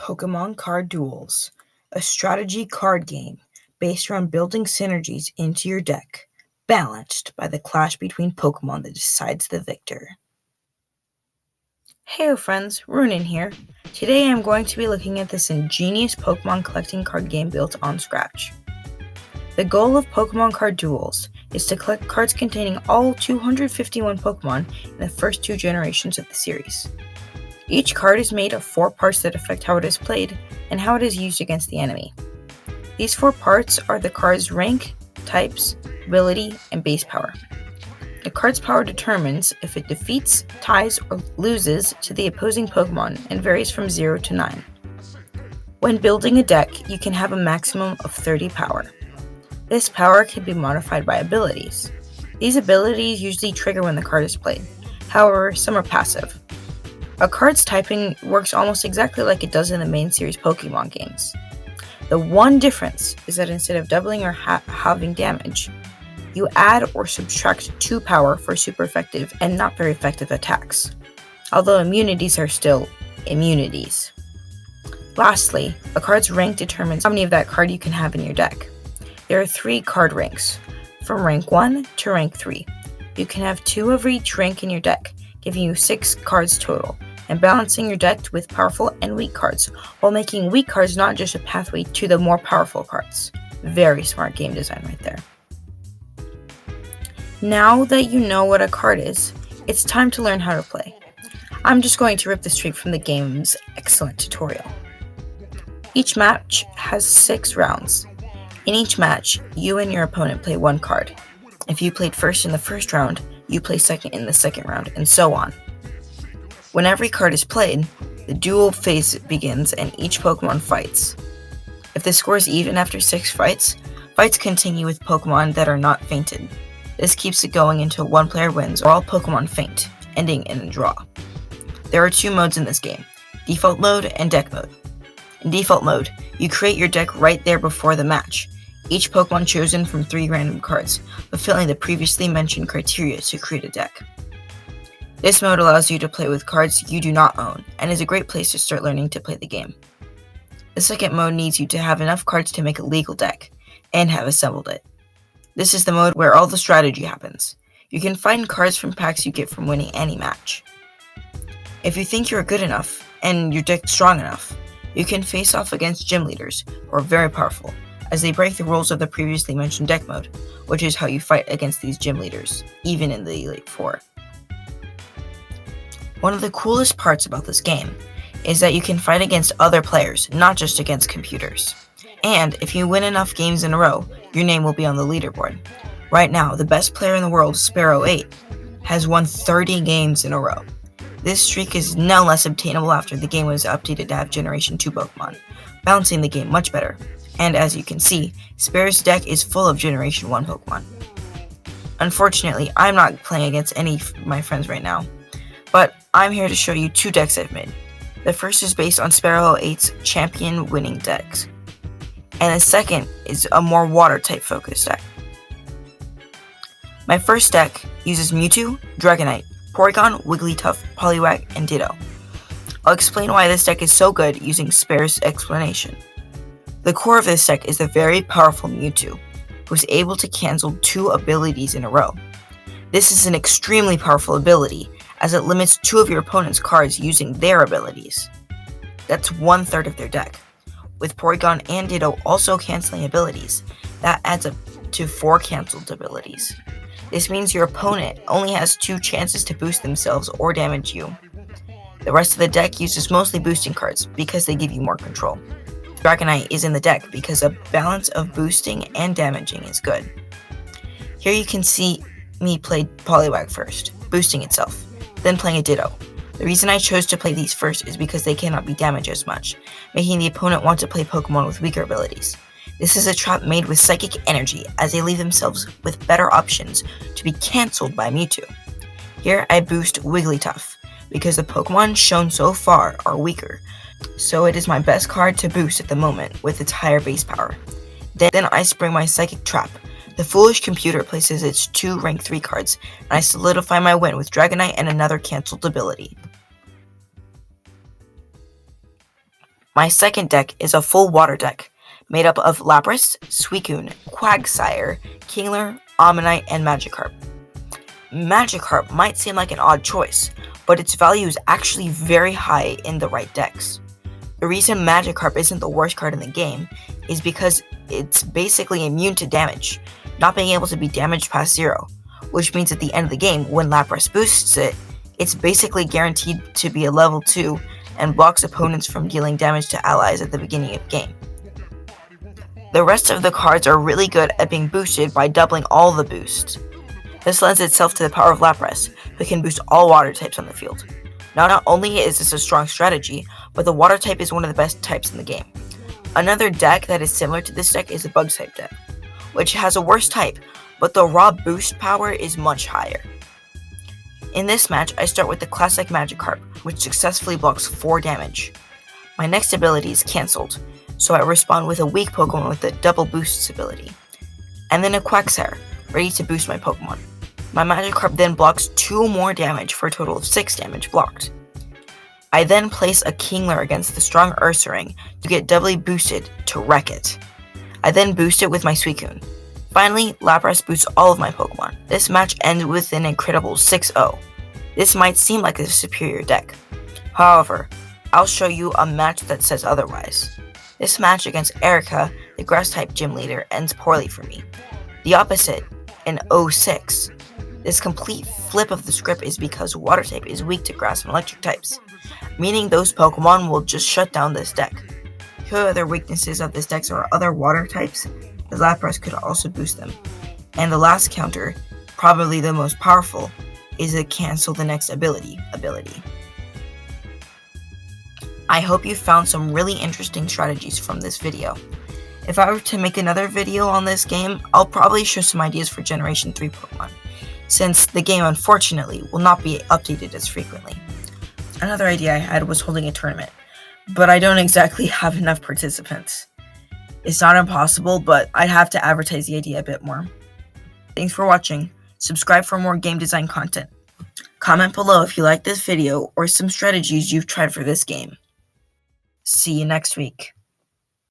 Pokemon Card Duels, a strategy card game based around building synergies into your deck, balanced by the clash between Pokemon that decides the victor. Hey friends, Runin here. Today I'm going to be looking at this ingenious Pokemon collecting card game built on Scratch. The goal of Pokemon Card Duels is to collect cards containing all 251 Pokemon in the first two generations of the series. Each card is made of 4 parts that affect how it is played and how it is used against the enemy. These 4 parts are the card's rank, types, ability, and base power. The card's power determines if it defeats, ties, or loses to the opposing Pokemon and varies from 0 to 9. When building a deck, you can have a maximum of 30 power. This power can be modified by abilities. These abilities usually trigger when the card is played. However, some are passive. A card's typing works almost exactly like it does in the main series Pokemon games. The one difference is that instead of doubling or halving damage, you add or subtract 2 power for super effective and not very effective attacks, although immunities are still immunities. Lastly, a card's rank determines how many of that card you can have in your deck. There are 3 card ranks, from rank 1 to rank 3. You can have 2 of each rank in your deck, giving you 6 cards total, and balancing your deck with powerful and weak cards, while making weak cards not just a pathway to the more powerful cards. Very smart game design right there. Now that you know what a card is, it's time to learn how to play. I'm just going to rip this straight from the game's excellent tutorial. Each match has 6 rounds. In each match, you and your opponent play 1 card. If you played first in the first round, you play second in the second round, and so on. When every card is played, the duel phase begins and each Pokemon fights. If the score is even after 6 fights, fights continue with Pokemon that are not fainted. This keeps it going until one player wins or all Pokemon faint, ending in a draw. There are 2 modes in this game, default mode and deck mode. In default mode, you create your deck right there before the match. Each Pokemon chosen from 3 random cards, fulfilling the previously mentioned criteria to create a deck. This mode allows you to play with cards you do not own, and is a great place to start learning to play the game. The second mode needs you to have enough cards to make a legal deck, and have assembled it. This is the mode where all the strategy happens. You can find cards from packs you get from winning any match. If you think you're good enough, and your deck's strong enough, you can face off against gym leaders, who are very powerful, as they break the rules of the previously mentioned deck mode, which is how you fight against these gym leaders, even in the Elite Four. One of the coolest parts about this game is that you can fight against other players, not just against computers. And if you win enough games in a row, your name will be on the leaderboard. Right now, the best player in the world, Sparrow8, has won 30 games in a row. This streak is no less obtainable after the game was updated to have Generation 2 Pokemon, balancing the game much better. And as you can see, Sparrow's deck is full of Generation 1 Pokemon. Unfortunately, I'm not playing against any of my friends right now, but I'm here to show you 2 decks I've made. The first is based on Sparrow8's champion winning decks, and the second is a more water-type focused deck. My first deck uses Mewtwo, Dragonite, Porygon, Wigglytuff, Poliwag, and Ditto. I'll explain why this deck is so good using Sparrow's explanation. The core of this deck is the very powerful Mewtwo, who is able to cancel 2 abilities in a row. This is an extremely powerful ability, as it limits 2 of your opponent's cards using their abilities. That's 1/3 of their deck. With Porygon and Ditto also canceling abilities, that adds up to 4 cancelled abilities. This means your opponent only has 2 chances to boost themselves or damage you. The rest of the deck uses mostly boosting cards because they give you more control. Dragonite is in the deck because a balance of boosting and damaging is good. Here you can see me play Poliwag first, boosting itself, then playing a Ditto. The reason I chose to play these first is because they cannot be damaged as much, making the opponent want to play Pokemon with weaker abilities. This is a trap made with psychic energy, as they leave themselves with better options to be cancelled by Mewtwo. Here I boost Wigglytuff, because the Pokemon shown so far are weaker, so it is my best card to boost at the moment with its higher base power. Then I spring my Psychic Trap. The foolish computer places its 2 rank 3 cards, and I solidify my win with Dragonite and another cancelled ability. My second deck is a full water deck, made up of Lapras, Suicune, Quagsire, Kingler, Ammonite, and Magikarp. Magikarp might seem like an odd choice, but its value is actually very high in the right decks. The reason Magikarp isn't the worst card in the game is because it's basically immune to damage, not being able to be damaged past 0, which means at the end of the game, when Lapras boosts it, it's basically guaranteed to be a level 2 and blocks opponents from dealing damage to allies at the beginning of the game. The rest of the cards are really good at being boosted by doubling all the boosts. This lends itself to the power of Lapras, who can boost all water types on the field. Now, not only is this a strong strategy, but the water type is one of the best types in the game. Another deck that is similar to this deck is a bug type deck, which has a worse type, but the raw boost power is much higher. In this match, I start with the classic Magikarp, which successfully blocks 4 damage. My next ability is cancelled, so I respond with a weak Pokemon with a double boosts ability, and then a Quagsire, ready to boost my Pokemon. My Magikarp then blocks 2 more damage for a total of 6 damage blocked. I then place a Kingler against the strong Ursaring to get doubly boosted to wreck it. I then boost it with my Suicune. Finally, Lapras boosts all of my Pokemon. This match ends with an incredible 6-0. This might seem like a superior deck. However, I'll show you a match that says otherwise. This match against Erica, the Grass-type gym leader, ends poorly for me. The opposite, an 0-6. This complete flip of the script is because Water type is weak to Grass and Electric types, meaning those Pokemon will just shut down this deck. Two other weaknesses of this deck are other Water types, as Lapras could also boost them. And the last counter, probably the most powerful, is a cancel the next ability. I hope you found some really interesting strategies from this video. If I were to make another video on this game, I'll probably show some ideas for Generation 3 Pokemon, since the game unfortunately will not be updated as frequently. Another idea I had was holding a tournament, but I don't exactly have enough participants. It's not impossible, but I'd have to advertise the idea a bit more. Thanks for watching. Subscribe for more game design content. Comment below if you like this video or some strategies you've tried for this game. See you next week.